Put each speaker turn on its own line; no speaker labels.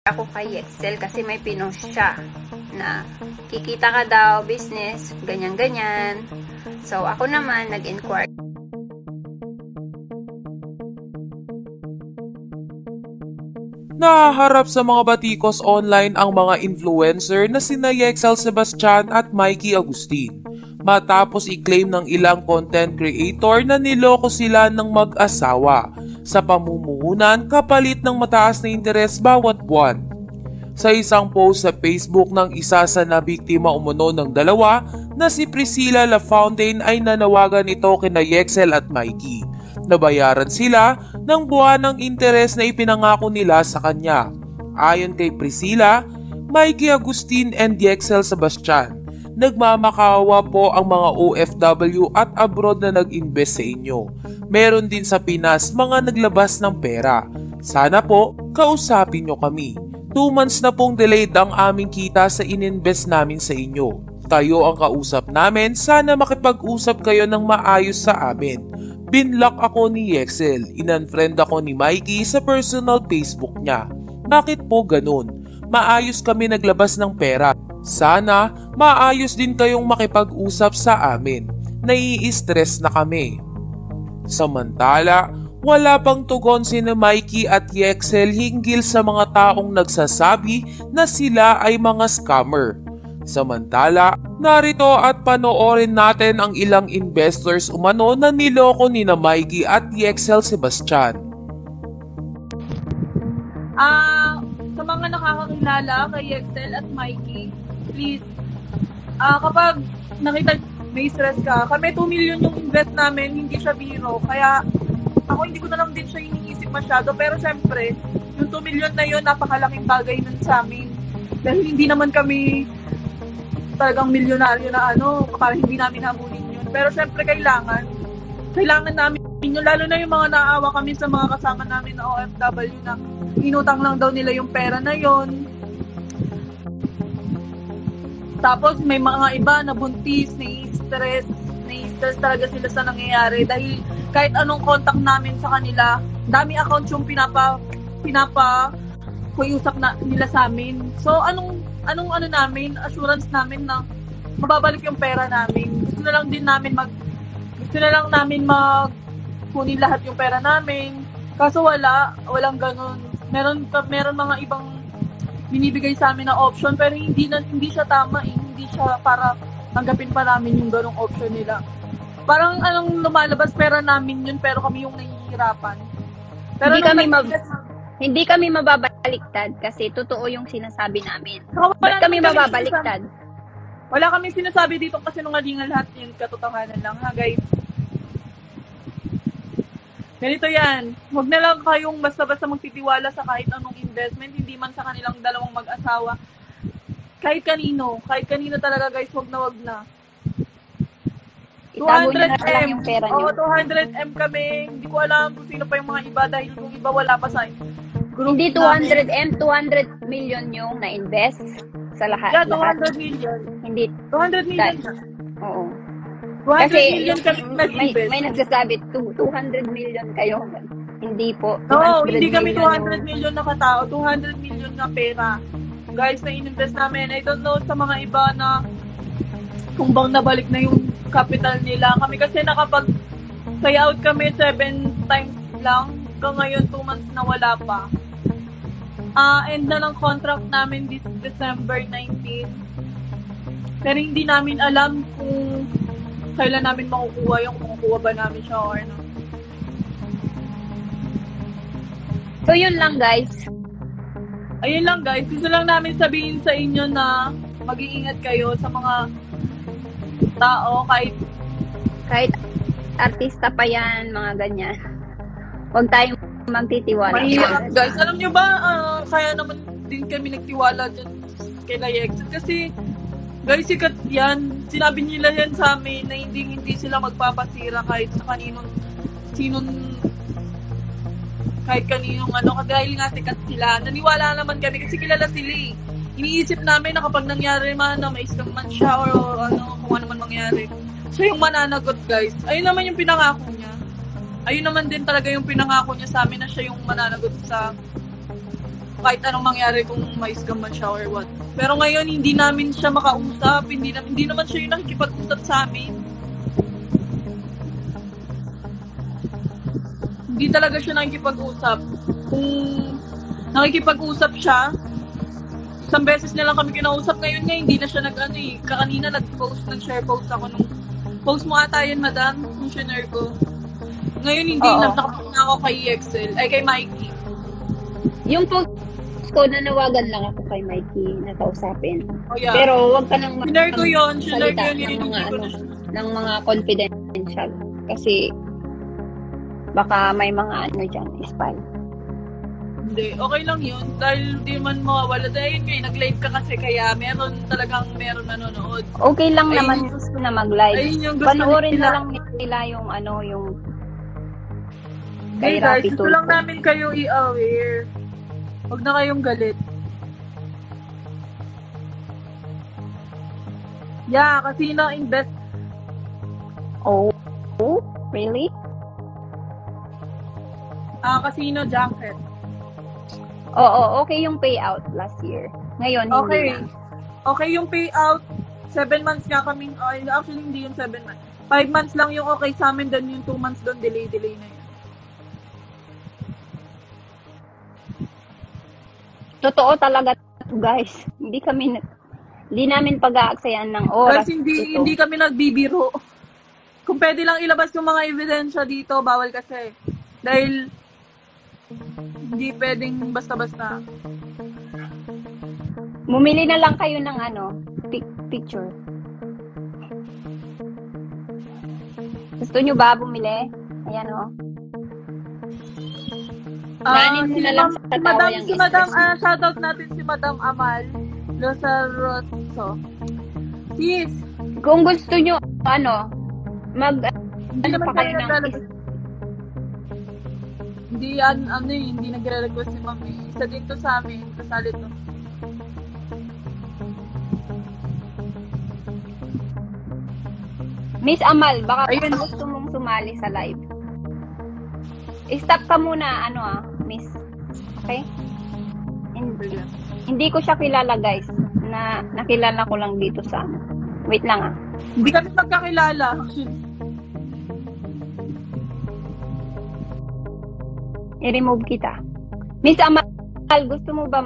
ako kay Excel kasi may pinost siya na kikita ka daw, business, ganyan-ganyan. So, ako naman nag-inquire.
Nahaharap sa mga batikos online ang mga influencer na sina Yexel Sebastian at Mikey Agustin. Matapos i-claim ng ilang content creator na niloko sila ng mag-asawa sa pamumuhunan kapalit ng mataas na interes bawat buwan. Sa isang post sa Facebook ng isa sa nabiktima umuno ng dalawa na si Priscilla Lafontaine ay nanawagan ito kina Yexel at Mikey. Nabayaran sila ng buwanang interes na ipinangako nila sa kanya. Ayon kay Priscilla, Mikey Agustin and Yexel Sebastian, nagmamakawa po ang mga OFW at abroad na nag-invest sa inyo. Meron din sa Pinas mga naglabas ng pera. Sana po, kausapin nyo kami. 2 months na pong delayed ang aming kita sa ininvest namin sa inyo. Kayo ang kausap namin, sana makipag-usap kayo ng maayos sa amin. Binlock ako ni Yexel, in-unfriend ako ni Mikey sa personal Facebook niya. Bakit po ganun? Maayos kami naglabas ng pera. Sana maayos din kayong makipag-usap sa amin. Nai-stress na kami. Samantala, wala pang tugon sina Mikey at Yexel hinggil sa mga taong nagsasabi na sila ay mga scammer. Samantala, narito at panoorin natin ang ilang investors umano na niloko ni na Mikey at Yexel Sebastian.
Sa mga nakakakilala kay Yexel at Mikey, please, kapag nakita may stress ka, kami 2 million yung invest namin, hindi siya biro. Kaya ako hindi ko na lang din siya iniisip masyado. Pero syempre, yung 2 million na yun, napakalaking bagay nun sa amin. Dahil hindi naman kami talagang milyonaryo na parang hindi namin hamunin yun. Pero syempre kailangan namin yun. Lalo na yung mga naawa kami sa mga kasama namin na OFW na inutang lang daw nila yung pera na yun. Tapos may mga iba na buntis, nai-stress talaga sila sa nangyayari dahil kahit anong contact namin sa kanila, dami accounts yung pinapa-kuyusap na nila sa amin. So anong assurance namin na mababalik yung pera namin. Gusto na lang namin kunin lahat yung pera namin. Kaso walang ganun. Meron mga ibang binibigay sa amin na option pero hindi siya tama hindi siya para tanggapin pa namin yung ganung option nila. Parang lumalabas pera namin yun pero kami yung nahihirapan. Pero
hindi kami mababaliktad kasi totoo yung sinasabi namin. Ba't kami mababaliktad?
Wala kami sinasabi dito kasi nungalingan lahat yun, katotohanan lang ha guys. Ganito yan, huwag na lang kayong basta-basta magtitiwala sa kahit anong investment, hindi man sa kanilang dalawang mag-asawa. Kahit kanino talaga guys, huwag na.
Itago nyo na lang yung pera nyo.
Oo, 200M kami. Hindi ko alam kung sino pa yung mga iba dahil yung iba wala pa sa group.
Hindi 200M, 200 million yung na-invest sa lahat.
Yeah, 200 million.
Hindi.
200 million na.
Oo.
200
Kasi
million kami nag-invest.
may nagsasabi, 200 million kayo. Hindi po.
No, hindi kami 200 million na katao. 200 million na pera. Guys, na-invest namin. I don't know sa mga iba na kung bang nabalik na yung capital nila. Kami kasi payout kami 7 times lang. Hanggang ngayon 2 months na wala pa. End na ng contract namin this December 19. Pero hindi namin alam kung kailan namin makukuha kung makukuha ba namin siya or no.
So yun lang guys.
Ayun lang guys. Gusto lang namin sabihin sa inyo na mag-iingat kayo sa mga tao kahit artista pa yan, mga ganyan. Huwag tayong magtitiwala. Mahirap guys. Alam nyo ba, kaya naman din kami nagtiwala dyan kay Yexel kasi guys, sikat yan. Sinabi nila yan sa amin na hindi sila magpapasira kahit sa kahit kaninong dahil nga sikat sila. Naniwala naman kami kasi kilala sila eh. Iniisip namin na kapag nangyari man na may isang man siya or kung ano man mangyari, siya yung mananagot guys. Ayun naman yung pinangako niya. Ayun naman din talaga yung pinangako niya sa amin na siya yung mananagot sa kahit anong mangyari kung may scam man siya or what. Pero ngayon, hindi namin siya makausap. Hindi naman siya yung nakikipag-usap sa amin. Hindi talaga siya nakikipag-usap. Kung nakikipag-usap siya, isang beses na lang kami kinausap. Ngayon nga, hindi na siya Kanina nag-share post ako nung post mo ata yun, madam, yung share ko. Ngayon, hindi
Oo.
nakapag na ako kay EXL, ay kay Mikey.
Yung post ko, nanawagan lang ako kay Mikey na kausapin.
Oh, yeah.
Pero wag ka nang
Share ko yun,
salita
yun,
ng mga,
hindi ko na siya.
ng mga confidential. Kasi baka may mga dyan, spy.
Hindi, okay lang yun. Dahil di man mawawala. Dahil kayo, nag-live ka kasi kaya meron nanonood.
Okay lang
Ayun
naman
yung-
gusto na mag-live.
ayun yung gusto
Panoorin
nila.
na lang nila yung yung
Hey
kay
guys,
Rapi
gusto lang
Tulfo.
namin kayo i-aware. Huwag na kayong galit. Yeah, kasi na-invest.
Oh, really?
Casino junket.
Oo, okay yung payout last year. Ngayon,
Okay.
hindi na.
Okay yung payout. 7 months nga kaming, actually hindi yung 7 months. 5 months lang yung okay sa amin, then yung 2 months doon, delay na yun.
Totoo talaga to, guys. Hindi namin pag-aaksayan ng oras.
Guys, hindi
ito.
kami nagbibiro. Kung pwede lang ilabas yung mga ebidensya dito, bawal kasi. Dahil, hindi pwedeng basta-basta.
Bumili na lang kayo ng picture. Gusto nyo ba bumili? Ayan Nanin mo na lang sa tawa yung
si Madam,
express mo.
shoutout natin si Madam Amal Losaroso. Sis,
Kung gusto nyo,
hindi naman
pa kayo
kayo
ng
naglalabas. Hindi nagre-request si Mami. Isa dito sa amin, kasali to.
Miss Amal, baka
Ayun.
gusto mong sumali sa live. I-stop ka muna, miss. Okay? Hindi ko siya kilala, guys. Nakilala ko lang dito sa Wait lang,
Hindi kami magkakilala. Actually,
I-remove kita. Miss Amal, gusto mo ba